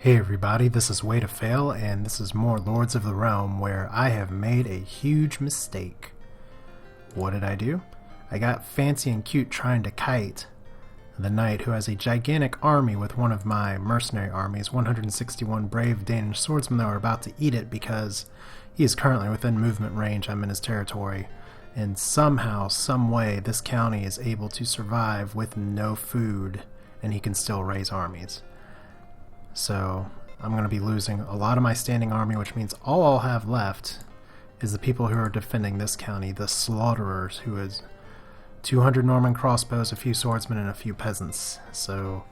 Hey everybody, this is Way to Fail, and this is more Lords of the Realm, where I have made a huge mistake. What did I do? I got fancy and cute trying to kite the knight who has a gigantic army with one of my mercenary armies, 161 brave Danish swordsmen that are about to eat it because he is currently within movement range. I'm in his territory, and somehow, some way, this county is able to survive with no food, and he can still raise armies. So I'm going to be losing a lot of my standing army, which means all I'll have left is the people who are defending this county, the slaughterers, who is 200 Norman crossbows, a few swordsmen, and a few peasants. So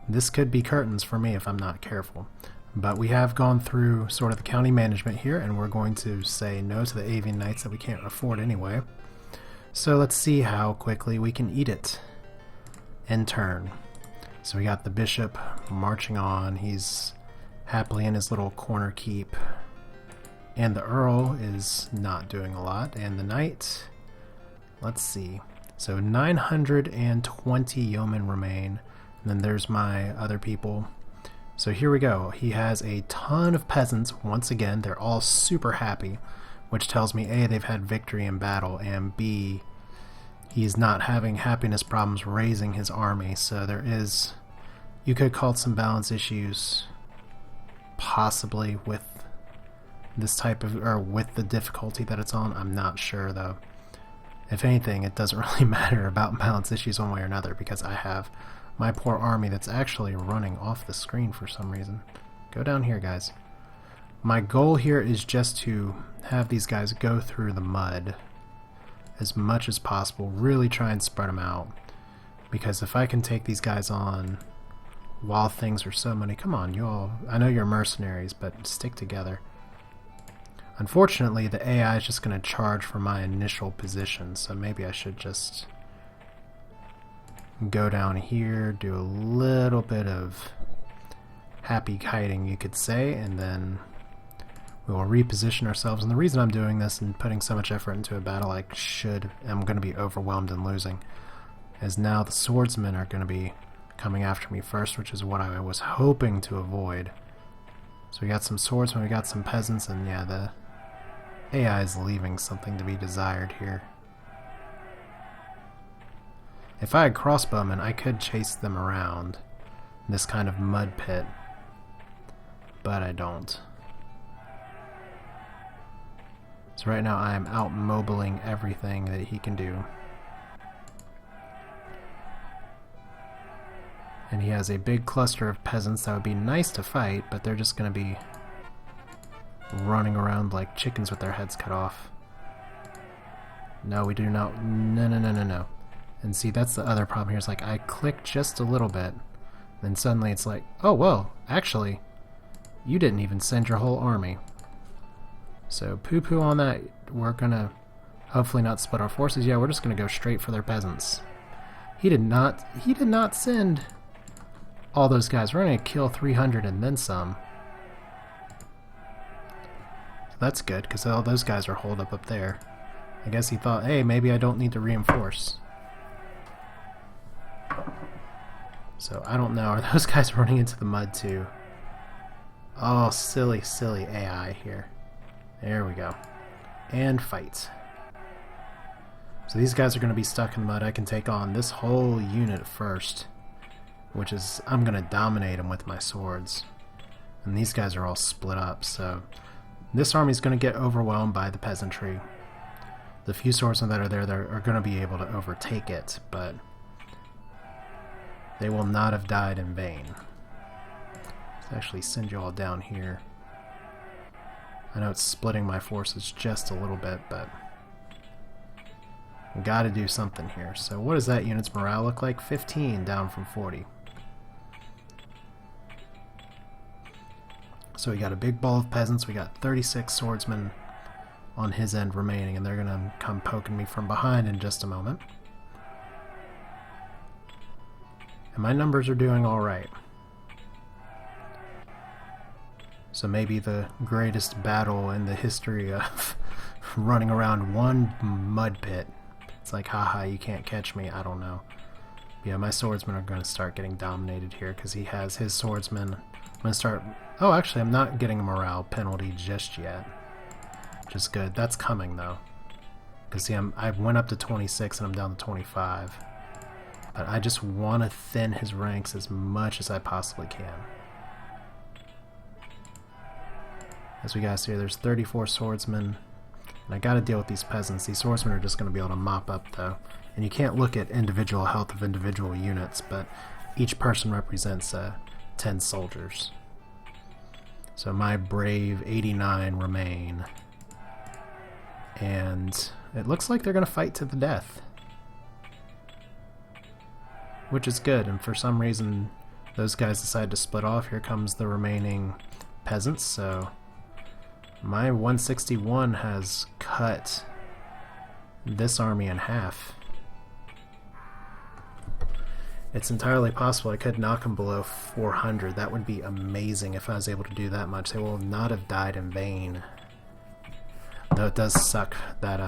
this could be curtains for me if I'm not careful. But we have gone through sort of the county management here, and we're going to say no to the avian knights that we can't afford anyway. So let's see how quickly we can eat it in turn. So we got the bishop marching on. He's happily in his little corner keep. And the Earl is not doing a lot. And the knight, let's see. So 920 yeomen remain. And then there's my other people. So here we go. He has a ton of peasants. Once again, they're all super happy, which tells me A, they've had victory in battle, and B, he's not having happiness problems raising his army, so there is, you could call it some balance issues, possibly with this type of, or with the difficulty that it's on. I'm not sure though. If anything, it doesn't really matter about balance issues one way or another, because I have my poor army that's actually running off the screen for some reason. Go down here, guys. My goal here is just to have these guys go through the mud as much as possible, really try and spread them out, because if I can take these guys on while things are so many, come on, you all, I know you're mercenaries, but stick together. Unfortunately, the AI is just going to charge for my initial position, so maybe I should just go down here, do a little bit of happy kiting, you could say, and then we will reposition ourselves. And the reason I'm doing this and putting so much effort into a battle I'm going to be overwhelmed and losing, is now the swordsmen are going to be coming after me first, which is what I was hoping to avoid. So we got some swordsmen, we got some peasants, and yeah, the AI is leaving something to be desired here. If I had crossbowmen, I could chase them around this kind of mud pit, but I don't. So right now I am out mobiling everything that he can do. And he has a big cluster of peasants that would be nice to fight, but they're just going to be running around like chickens with their heads cut off. No, we do not. No. And see, that's the other problem here. It's like I click just a little bit, then suddenly it's like, oh, whoa, actually, you didn't even send your whole army. So poo-poo on that. We're gonna hopefully not split our forces. Yeah, we're just gonna go straight for their peasants. He did not send all those guys. We're gonna kill 300 and then some. So that's good, because all those guys are holed up there. I guess he thought, hey, maybe I don't need to reinforce. So I don't know. Are those guys running into the mud too? Oh, silly, silly AI here. There we go. And fight. So these guys are going to be stuck in the mud. I can take on this whole unit first, which is, I'm going to dominate them with my swords. And these guys are all split up, so this army is going to get overwhelmed by the peasantry. The few swordsmen that are there are going to be able to overtake it, but they will not have died in vain. Let's actually send you all down here. I know it's splitting my forces just a little bit, but we got to do something here. So what does that unit's morale look like? 15 down from 40. So we got a big ball of peasants. We got 36 swordsmen on his end remaining, and they're going to come poking me from behind in just a moment. And my numbers are doing alright. So maybe the greatest battle in the history of running around one mud pit. It's like, haha, you can't catch me. I don't know. Yeah, my swordsmen are going to start getting dominated here because he has his swordsmen I'm going to start... Oh, actually, I'm not getting a morale penalty just yet. Which is good. That's coming, though. Because, see, I went up to 26 and I'm down to 25. But I just want to thin his ranks as much as I possibly can. As we guys see, there's 34 swordsmen. And I gotta deal with these peasants. These swordsmen are just going to be able to mop up, though. And you can't look at individual health of individual units, but each person represents 10 soldiers. So my brave 89 remain. And it looks like they're going to fight to the death. Which is good, and for some reason those guys decide to split off. Here comes the remaining peasants, so my 161 has cut this army in half. It's entirely possible I could knock them below 400. That would be amazing if I was able to do that much. They will not have died in vain. Though it does suck that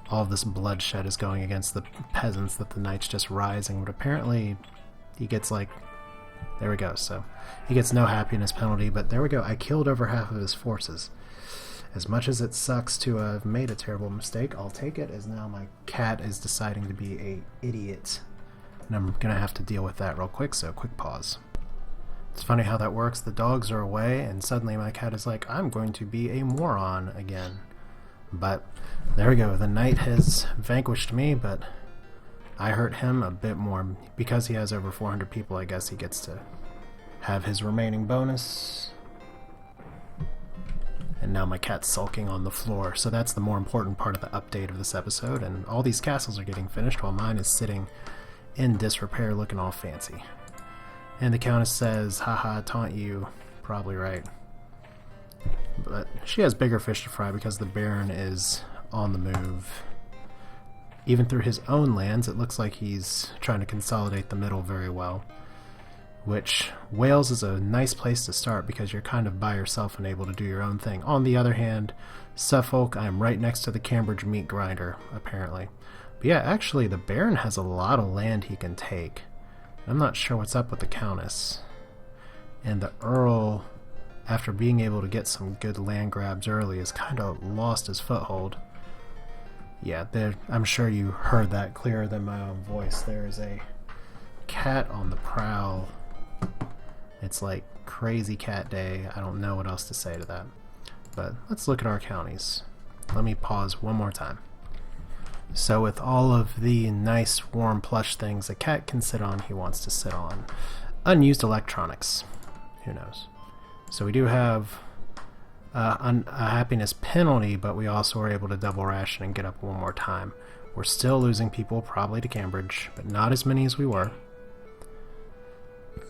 all of this bloodshed is going against the peasants, that the knight's just rising. But apparently he gets like... There we go. So he gets no happiness penalty, but there we go. I killed over half of his forces. As much as it sucks to have made a terrible mistake, I'll take it, as now my cat is deciding to be an idiot. And I'm going to have to deal with that real quick, so quick pause. It's funny how that works. The dogs are away, and suddenly my cat is like, I'm going to be a moron again. But there we go. The knight has vanquished me, but I hurt him a bit more. Because he has over 400 people, I guess he gets to have his remaining bonus. And now my cat's sulking on the floor. So that's the more important part of the update of this episode. And all these castles are getting finished while mine is sitting in disrepair looking all fancy. And the Countess says, haha, taunt you. Probably right. But she has bigger fish to fry because the Baron is on the move. Even through his own lands, it looks like he's trying to consolidate the middle very well. Which, Wales is a nice place to start because you're kind of by yourself and able to do your own thing. On the other hand, Suffolk, I'm right next to the Cambridge meat grinder, apparently. But yeah, actually, the Baron has a lot of land he can take. I'm not sure what's up with the Countess. And the Earl, after being able to get some good land grabs early, has kind of lost his foothold. Yeah, I'm sure you heard that clearer than my own voice. There is a cat on the prowl. It's like crazy cat day. I don't know what else to say to that. But let's look at our counties. Let me pause one more time. So with all of the nice warm plush things a cat can sit on, he wants to sit on. Unused electronics. Who knows? So we do have a happiness penalty, but we also are able to double ration and get up one more time. We're still losing people, probably to Cambridge, but not as many as we were.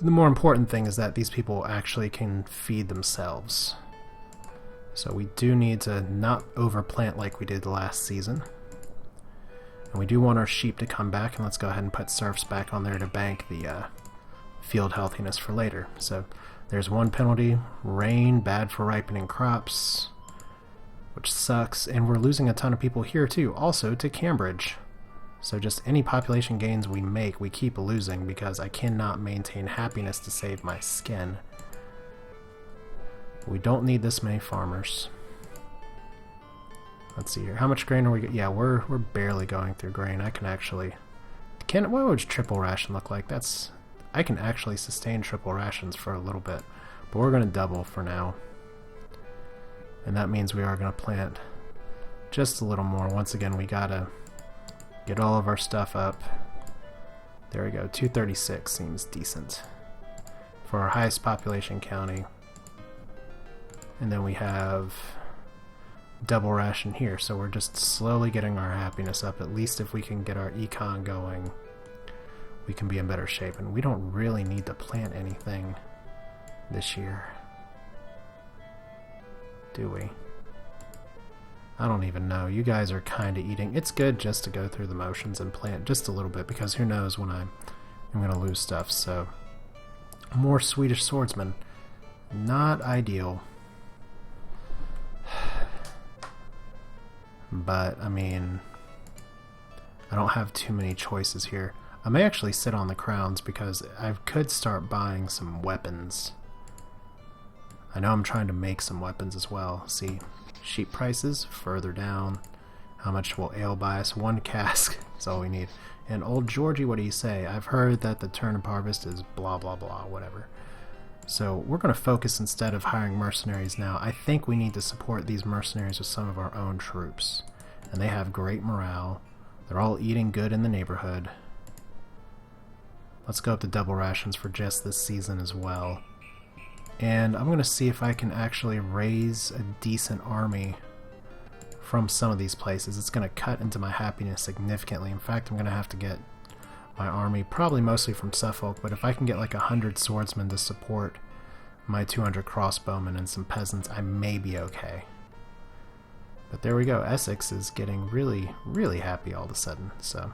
The more important thing is that these people actually can feed themselves. So we do need to not overplant like we did last season. And we do want our sheep to come back, and let's go ahead and put serfs back on there to bank the field healthiness for later. So there's one penalty. Rain, bad for ripening crops, which sucks. And we're losing a ton of people here too, also to Cambridge. So just any population gains we make, we keep losing because I cannot maintain happiness to save my skin. We don't need this many farmers. Let's see here. How much grain are we? Yeah, we're barely going through grain. I can actually... What would triple ration look like? I can actually sustain triple rations for a little bit. But we're going to double for now. And that means we are going to plant just a little more. Once again, we got to get all of our stuff up. There we go. 236 seems decent for our highest population county. And then we have double ration here, so we're just slowly getting our happiness up. At least if we can get our econ going, we can be in better shape. And we don't really need to plant anything this year, do we? I don't even know. You guys are kind of eating. It's good just to go through the motions and plant just a little bit, because who knows when I'm going to lose stuff. So more Swedish swordsmen. Not ideal. But, I mean, I don't have too many choices here. I may actually sit on the crowns because I could start buying some weapons. I know I'm trying to make some weapons as well. See, sheep prices further down. How much will ale buy us? 1 cask is all we need. And old Georgie, what do you say? I've heard that the turnip harvest is blah blah blah, whatever. So we're going to focus instead of hiring mercenaries now. I think we need to support these mercenaries with some of our own troops. And they have great morale. They're all eating good in the neighborhood. Let's go up to double rations for just this season as well. And I'm going to see if I can actually raise a decent army from some of these places. It's going to cut into my happiness significantly. In fact, I'm going to have to get my army, probably mostly from Suffolk, but if I can get like 100 swordsmen to support my 200 crossbowmen and some peasants, I may be okay. But there we go. Essex is getting really, really happy all of a sudden. So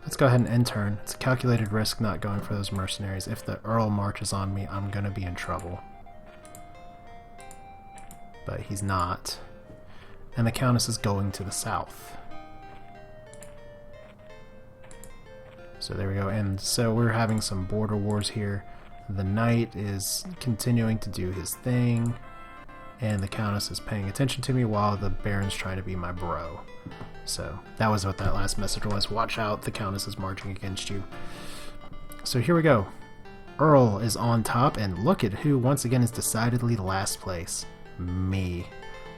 let's go ahead and intern. It's a calculated risk not going for those mercenaries. If the Earl marches on me, I'm going to be in trouble. But he's not. And the Countess is going to the south. So there we go. And so we're having some border wars here. The knight is continuing to do his thing. And the Countess is paying attention to me while the Baron's trying to be my bro. So that was what that last message was. Watch out, the Countess is marching against you. So here we go. Earl is on top, and look at who once again is decidedly last place. Me.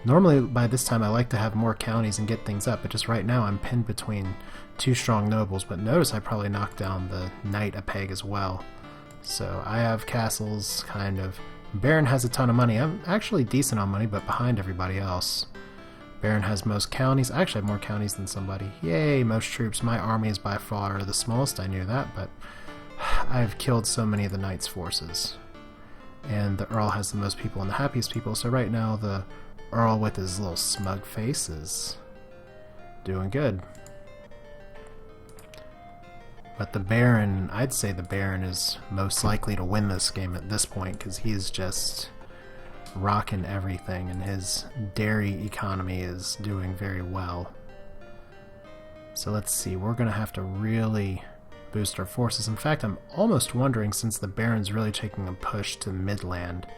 Normally by this time I like to have more counties and get things up, but just right now I'm pinned between 2 strong nobles. But notice I probably knocked down the knight a peg as well. So I have castles, kind of. Baron has a ton of money. I'm actually decent on money, but behind everybody else. Baron has most counties. I actually have more counties than somebody. Yay, most troops. My army is by far the smallest, I knew that, but I've killed so many of the knight's forces. And the Earl has the most people and the happiest people, so right now the Earl with his little smug face is doing good. But the Baron, I'd say the Baron is most likely to win this game at this point, because he's just rocking everything, and his dairy economy is doing very well. So let's see, we're going to have to really boost our forces. In fact, I'm almost wondering, since the Baron's really taking a push to Midland,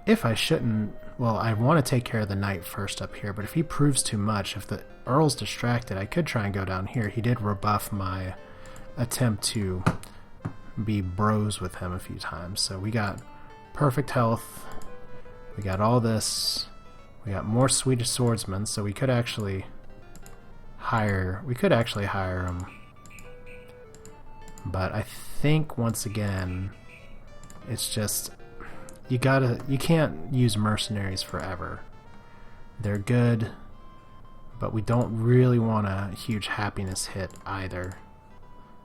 if I shouldn't... Well, I want to take care of the knight first up here, but if he proves too much, if the Earl's distracted, I could try and go down here. He did rebuff my attempt to be bros with him a few times. So we got perfect health. We got all this. We got more Swedish swordsmen, so we could actually hire him. But I think once again, it's just you can't use mercenaries forever. They're good, but we don't really want a huge happiness hit either.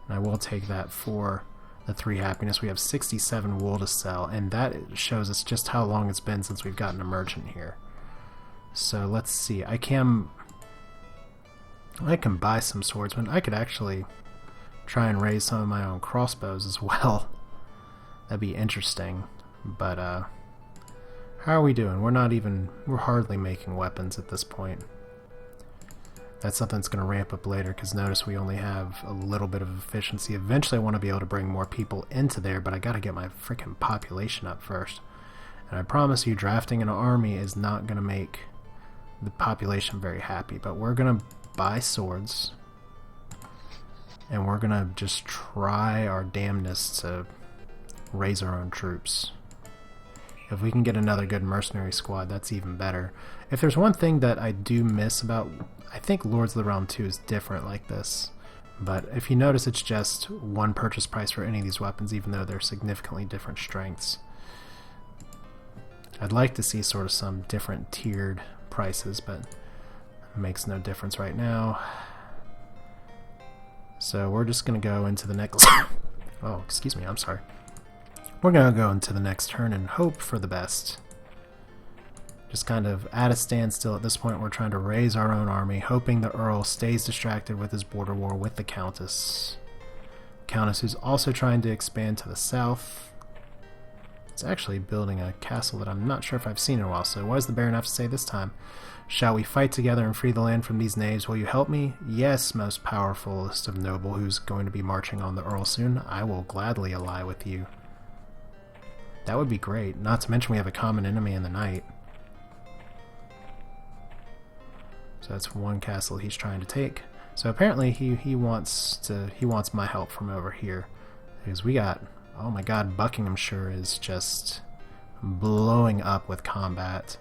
And I will take that for the 3 happiness. We have 67 wool to sell, and that shows us just how long it's been since we've gotten a merchant here. So let's see. I can buy some swordsmen. I could actually try and raise some of my own crossbows as well. That'd be interesting. But how are we doing? We're hardly making weapons at this point. That's something that's going to ramp up later, because notice we only have a little bit of efficiency. Eventually I want to be able to bring more people into there, but I got to get my freaking population up first. And I promise you, drafting an army is not going to make the population very happy. But we're going to buy swords, and we're going to just try our damnedest to raise our own troops. If we can get another good mercenary squad, that's even better. If there's one thing that I do miss about... I think Lords of the Realm 2 is different like this. But if you notice, it's just 1 purchase price for any of these weapons, even though they're significantly different strengths. I'd like to see sort of some different tiered prices, but it makes no difference right now. So we're just going to go into the next... Oh, excuse me, I'm sorry. We're going to go into the next turn and hope for the best. Just kind of at a standstill at this point. We're trying to raise our own army, hoping the Earl stays distracted with his border war with the Countess. Countess, who's also trying to expand to the south. It's actually building a castle that I'm not sure if I've seen in a while. So what does the Baron have to say this time? Shall we fight together and free the land from these knaves? Will you help me? Yes, most powerfulest of noble, who's going to be marching on the Earl soon. I will gladly ally with you. That would be great. Not to mention we have a common enemy in the knight. So that's one castle he's trying to take. So apparently he wants my help from over here. Because we got, oh my god, Buckinghamshire is just blowing up with combat.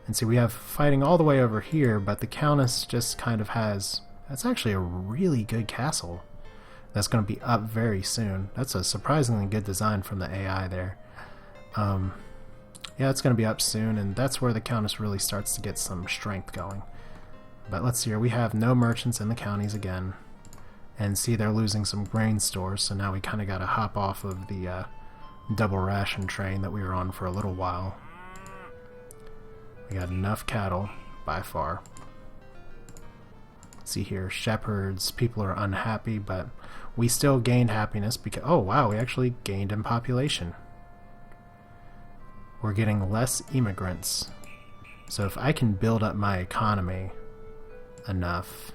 And see, we have fighting all the way over here, but the Countess just kind of has, that's actually a really good castle. That's going to be up very soon. That's a surprisingly good design from the AI there. Yeah, it's going to be up soon, and that's where the Countess really starts to get some strength going. But let's see here, we have no merchants in the counties again. And see, they're losing some grain stores, so now we kind of got to hop off of the double ration train that we were on for a little while. We got enough cattle, by far. See here, shepherds, people are unhappy, but we still gained happiness because, oh wow, we actually gained in population. We're getting less immigrants. So if I can build up my economy enough,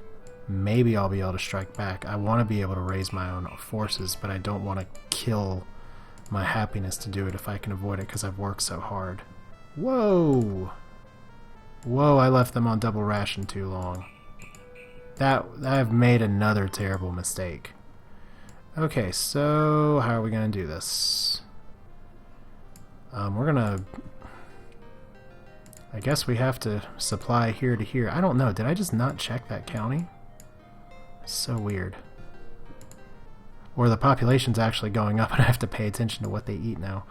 maybe I'll be able to strike back. I want to be able to raise my own forces, but I don't want to kill my happiness to do it if I can avoid it because I've worked so hard. Whoa! Whoa, I left them on double ration too long. I've made another terrible mistake. Okay, so how are we going to do this? We're going to... I guess we have to supply here to here. I don't know. Did I just not check that county? So weird. Or the population's actually going up and I have to pay attention to what they eat now.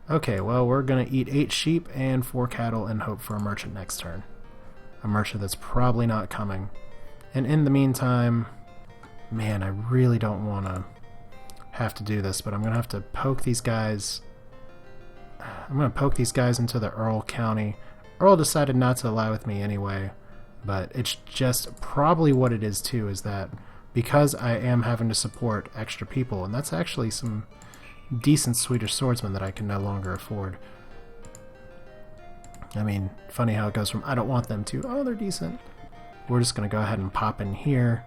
Okay, well, we're going to eat 8 sheep and 4 cattle and hope for a merchant next turn. A merchant that's probably not coming. And in the meantime, man, I really don't want to have to do this, but I'm going to have to poke these guys. I'm going to poke these guys into the Earl County. Earl decided not to ally with me anyway, but it's just probably what it is too, is that because I am having to support extra people, and that's actually some decent Swedish swordsmen that I can no longer afford. I mean, funny how it goes from I don't want them to, oh, they're decent. We're just going to go ahead and pop in here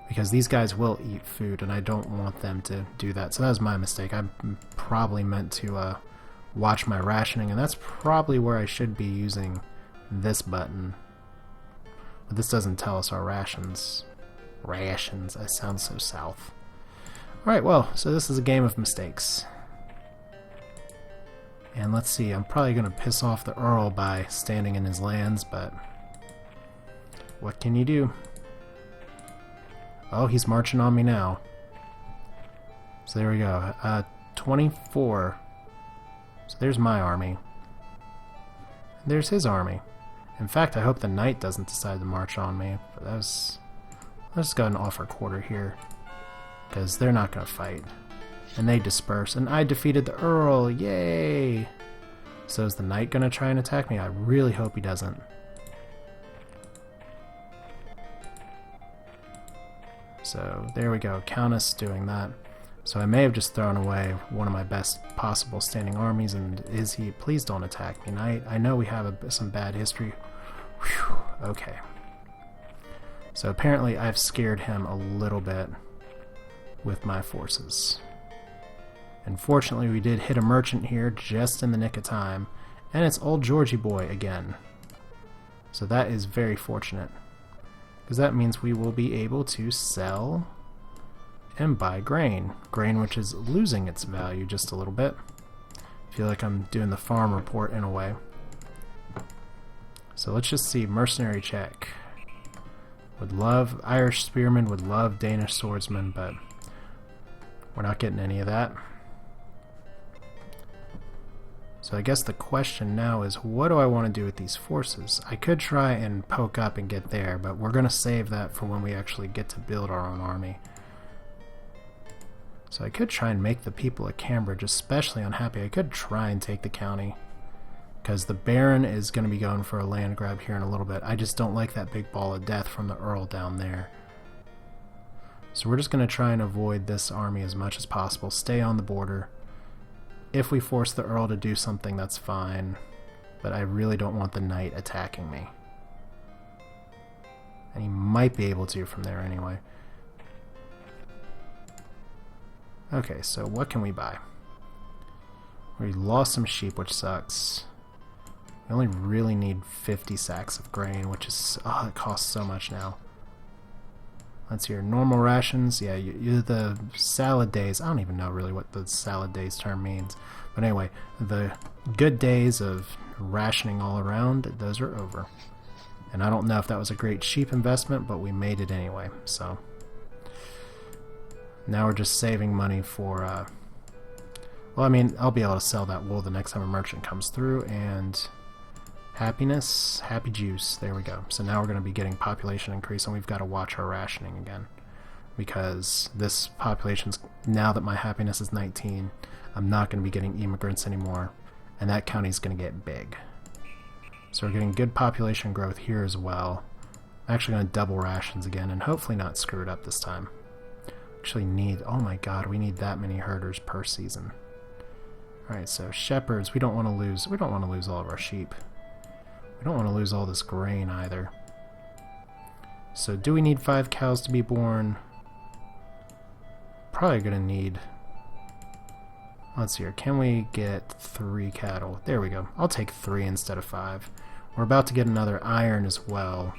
because these guys will eat food and I don't want them to do that. So that was my mistake. I probably meant to watch my rationing, and that's probably where I should be using this button. But this doesn't tell us our rations. Rations, I sound so south. Alright, well, so this is a game of mistakes. And let's see, I'm probably going to piss off the Earl by standing in his lands, but what can you do? Oh, he's marching on me now. So there we go. 24. So there's my army. There's his army. In fact, I hope the knight doesn't decide to march on me. But let's just go ahead and offer quarter here, because they're not going to fight. And they disperse. And I defeated the Earl. Yay! So is the knight going to try and attack me? I really hope he doesn't. So there we go. Countess doing that. So I may have just thrown away one of my best possible standing armies. And is he? Please don't attack me, knight. I know we have some bad history. Whew. Okay. So apparently I've scared him a little bit with my forces. Unfortunately, we did hit a merchant here just in the nick of time, and it's old Georgie boy again. So that is very fortunate, because that means we will be able to sell and buy grain. Grain which is losing its value just a little bit. I feel like I'm doing the farm report in a way. So let's just see, mercenary check. Would love, Irish spearmen, would love Danish swordsmen, but we're not getting any of that. So I guess the question now is, what do I want to do with these forces? I could try and poke up and get there, but we're going to save that for when we actually get to build our own army. So I could try and make the people at Cambridge especially unhappy. I could try and take the county, because the Baron is going to be going for a land grab here in a little bit. I just don't like that big ball of death from the Earl down there. So we're just going to try and avoid this army as much as possible. Stay on the border. If we force the Earl to do something, that's fine. But I really don't want the knight attacking me. And he might be able to from there anyway. Okay, so what can we buy? We lost some sheep, which sucks. We only really need 50 sacks of grain, which is... oh, it costs so much now. Let's hear normal rations. Yeah, the salad days. I don't even know really what the salad days term means. But anyway, the good days of rationing all around, those are over. And I don't know if that was a great sheep investment, but we made it anyway. So now we're just saving money for... well, I mean, I'll be able to sell that wool the next time a merchant comes through, and... happiness, happy juice, there we go. So now we're going to be getting population increase, and we've got to watch our rationing again. Because this population's, now that my happiness is 19, I'm not going to be getting immigrants anymore, and that county's going to get big. So we're getting good population growth here as well. I'm actually going to double rations again, and hopefully not screw it up this time. Actually need, oh my god, we need that many herders per season. Alright, so shepherds, we don't want to lose all of our sheep. We don't want to lose all this grain either. So do we need 5 cows to be born? Probably going to need... let's see here. Can we get 3 cattle? There we go. I'll take 3 instead of 5. We're about to get another iron as well.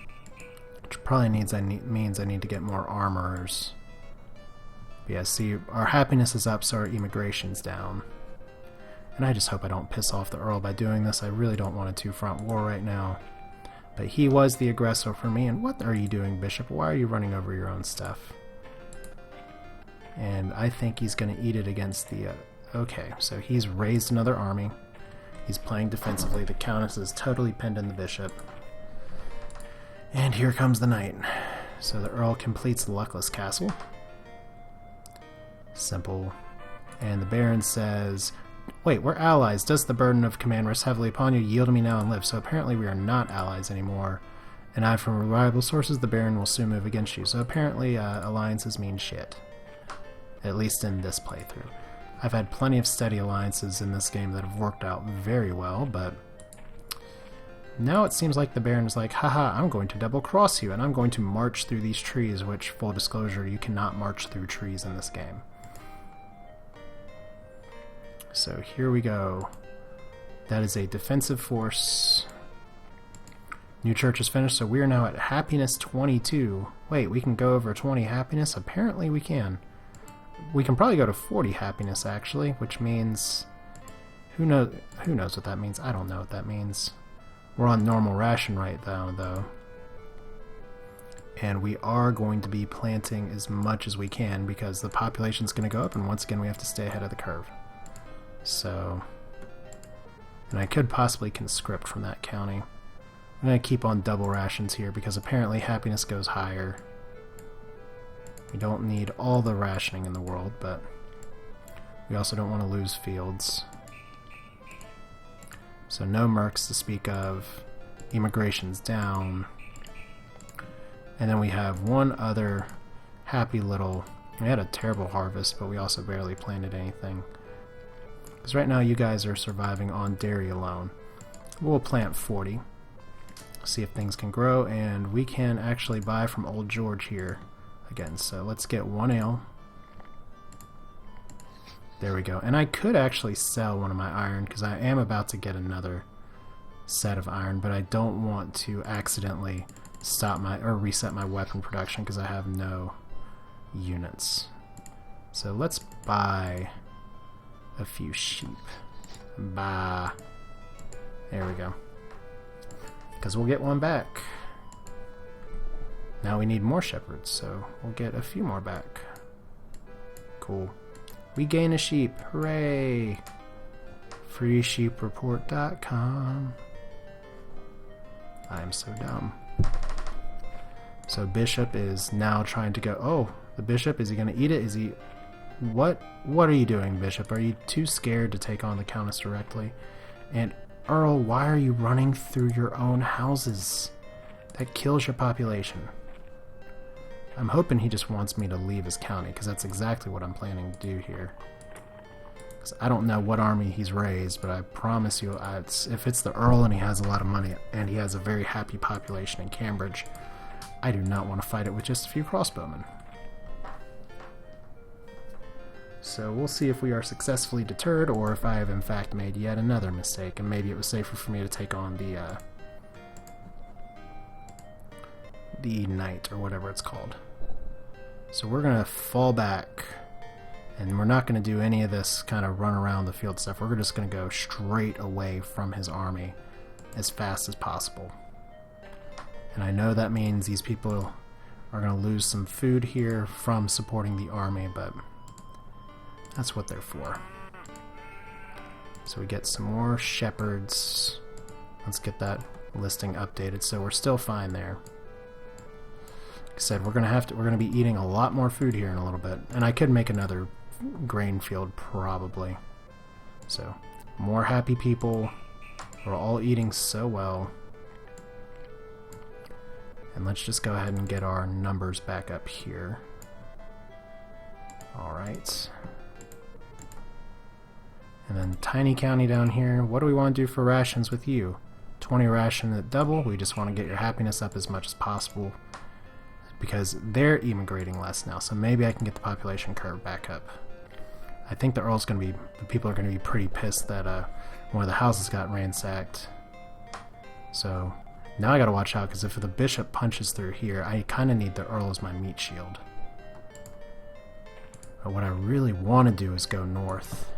Which probably means I need to get more armorers. But yeah, see, our happiness is up, so our immigration's down. And I just hope I don't piss off the Earl by doing this. I really don't want a two-front war right now. But he was the aggressor for me, and what are you doing, Bishop? Why are you running over your own stuff? And I think he's going to eat it against the... okay, so he's raised another army. He's playing defensively. The Countess is totally pinned in the Bishop. And here comes the night. So the Earl completes the Luckless Castle. Simple. And the Baron says... wait, we're allies. Does the burden of command rest heavily upon you? Yield to me now and live. So apparently we are not allies anymore. And I, from reliable sources, the Baron will soon move against you. So apparently alliances mean shit. At least in this playthrough. I've had plenty of steady alliances in this game that have worked out very well, but... now it seems like the Baron is like, haha, I'm going to double cross you, and I'm going to march through these trees, which, full disclosure, you cannot march through trees in this game. So here we go. That is a defensive force. New church is finished, so we are now at happiness 22. Wait, we can go over 20 happiness? Apparently we can. We can probably go to 40 happiness, actually, which means... who knows what that means? I don't know what that means. We're on normal ration right now, though. And we are going to be planting as much as we can, because the population's going to go up, and once again we have to stay ahead of the curve. So, and I could possibly conscript from that county. I'm going to keep on double rations here because apparently happiness goes higher. We don't need all the rationing in the world, but we also don't want to lose fields. So no mercs to speak of. Immigration's down. And then we have one other happy little... we had a terrible harvest, but we also barely planted anything. Because right now you guys are surviving on dairy alone. We'll plant 40. See if things can grow, and we can actually buy from Old George here again. So let's get 1 ale. There we go. And I could actually sell one of my iron, because I am about to get another set of iron, but I don't want to accidentally stop my, or reset my weapon production, because I have no units. So let's buy a few sheep. Bah. There we go. Because we'll get one back. Now we need more shepherds, so we'll get a few more back. Cool. We gain a sheep. Hooray! FreeSheepReport.com. I'm so dumb. So Bishop is now trying to go... oh, the Bishop, is he going to eat it? Is he... What are you doing, Bishop? Are you too scared to take on the Countess directly? And Earl, why are you running through your own houses? That kills your population. I'm hoping he just wants me to leave his county, because that's exactly what I'm planning to do here. Because I don't know what army he's raised, but I promise you, if it's the Earl and he has a lot of money, and he has a very happy population in Cambridge, I do not want to fight it with just a few crossbowmen. So we'll see if we are successfully deterred, or if I have in fact made yet another mistake, and maybe it was safer for me to take on the knight, or whatever it's called. So we're going to fall back, and we're not going to do any of this kind of run around the field stuff. We're just going to go straight away from his army as fast as possible. And I know that means these people are going to lose some food here from supporting the army, but that's what they're for. So we get some more shepherds. Let's get that listing updated. So we're still fine there. Like I said, we're gonna be eating a lot more food here in a little bit, and I could make another grain field probably. So more happy people. We're all eating so well. And let's just go ahead and get our numbers back up here. All right. And then tiny county down here. What do we want to do for rations with you? 20 ration at double. We just want to get your happiness up as much as possible, because they're immigrating less now. So maybe I can get the population curve back up. I think the people are going to be pretty pissed that one of the houses got ransacked. So now I got to watch out, because if the bishop punches through here, I kind of need the Earl as my meat shield. But what I really want to do is go north.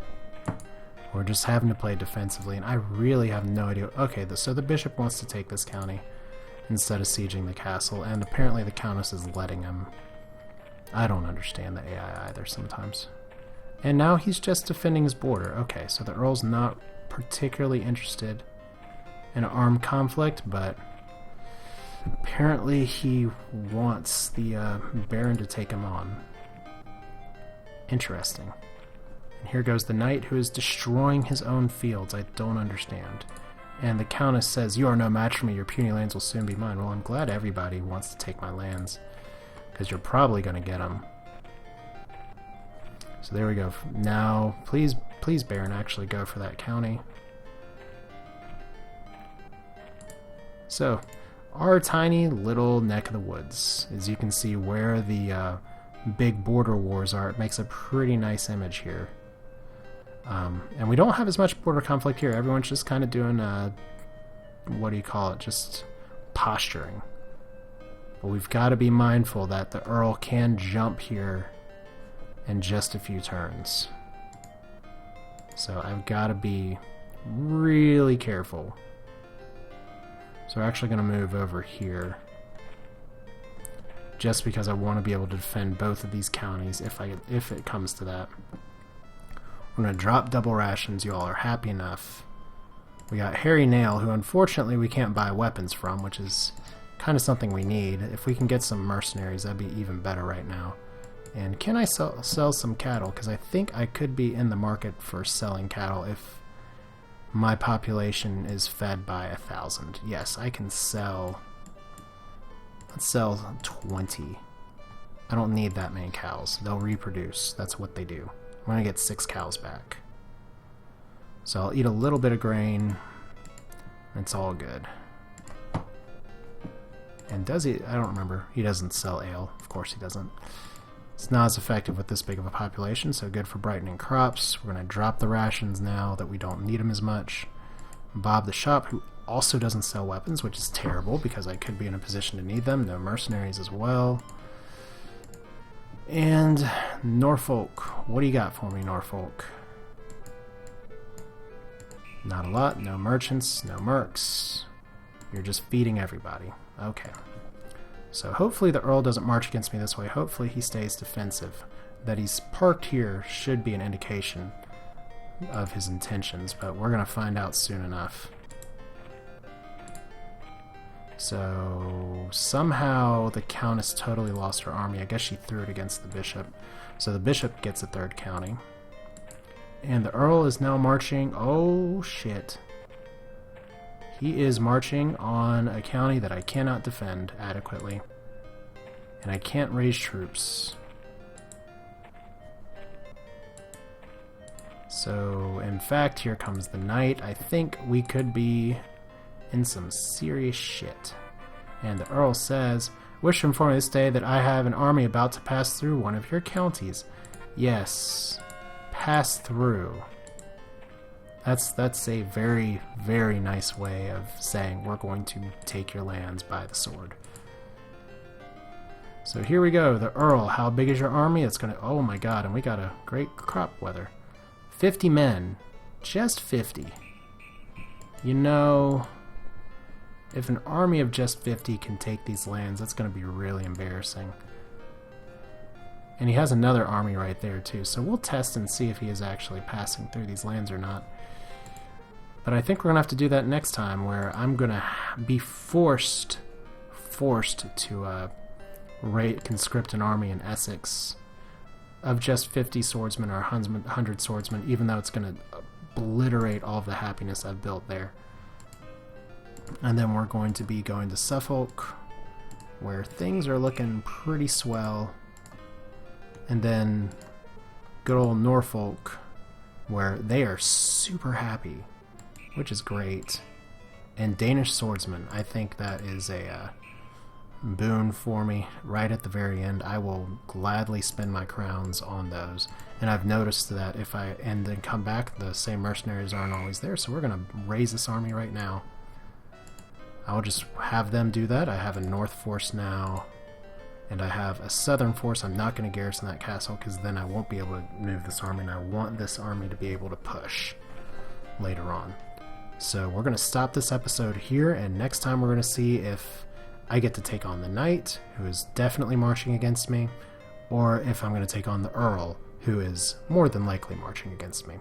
We're just having to play defensively, and I really have no idea. Okay, so the bishop wants to take this county instead of sieging the castle, and apparently the countess is letting him. I don't understand the AI either sometimes. And now he's just defending his border. Okay, so the Earl's not particularly interested in an armed conflict, but apparently he wants the Baron to take him on. Interesting. And here goes the knight, who is destroying his own fields. I don't understand. And the countess says, "You are no match for me. Your puny lands will soon be mine." Well, I'm glad everybody wants to take my lands, because you're probably going to get them. So there we go. Now, please, Baron, actually go for that county. So, our tiny little neck of the woods. As you can see where the big border wars are, it makes a pretty nice image here. And we don't have as much border conflict here. Everyone's just kind of doing, what do you call it, just posturing. But we've got to be mindful that the Earl can jump here in just a few turns. So I've got to be really careful. So we're actually going to move over here, just because I want to be able to defend both of these counties if it comes to that. We're going to drop double rations. You all are happy enough. We got Harry Nail, who unfortunately we can't buy weapons from, which is kind of something we need. If we can get some mercenaries, that'd be even better right now. And can I sell some cattle? Because I think I could be in the market for selling cattle if my population is fed by 1,000. Yes, I can sell. Let's sell 20. I don't need that many cows. They'll reproduce. That's what they do. I'm going to get 6 cows back. So I'll eat a little bit of grain. It's all good. And does he? I don't remember. He doesn't sell ale. Of course he doesn't. It's not as effective with this big of a population, so good for brightening crops. We're going to drop the rations now that we don't need them as much. Bob the shop, who also doesn't sell weapons, which is terrible because I could be in a position to need them. No mercenaries as well. And Norfolk. What do you got for me, Norfolk? Not a lot. No merchants, no mercs. You're just feeding everybody. Okay. So hopefully the Earl doesn't march against me this way. Hopefully he stays defensive. That he's parked here should be an indication of his intentions, but we're going to find out soon enough. So somehow the Countess totally lost her army. I guess she threw it against the bishop. So the bishop gets a third county. And the Earl is now marching. Oh shit. He is marching on a county that I cannot defend adequately. And I can't raise troops. So, in fact, here comes the knight. I think we could be in some serious shit. And the Earl says, "Wish to inform you this day that I have an army about to pass through one of your counties." Yes, pass through. That's a very, very nice way of saying we're going to take your lands by the sword. So here we go. The Earl. How big is your army? It's gonna... Oh my god, and we got a great crop weather. 50 men. Just 50. You know, if an army of just 50 can take these lands, that's going to be really embarrassing. And he has another army right there too, so we'll test and see if he is actually passing through these lands or not. But I think we're going to have to do that next time, where I'm going to be forced to conscript an army in Essex of just 50 swordsmen or 100 swordsmen, even though it's going to obliterate all of the happiness I've built there. And then we're going to be going to Suffolk, where things are looking pretty swell. And then good old Norfolk, where they are super happy, which is great. And Danish swordsmen, I think that is a boon for me right at the very end. I will gladly spend my crowns on those. And I've noticed that if I and then come back, the same mercenaries aren't always there, so we're going to raise this army right now. I'll just have them do that. I have a north force now, and I have a southern force. I'm not going to garrison that castle because then I won't be able to move this army, and I want this army to be able to push later on. So we're going to stop this episode here, and next time we're going to see if I get to take on the knight, who is definitely marching against me, or if I'm going to take on the Earl, who is more than likely marching against me.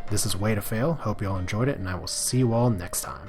This is Way to Fail. Hope you all enjoyed it, and I will see you all next time.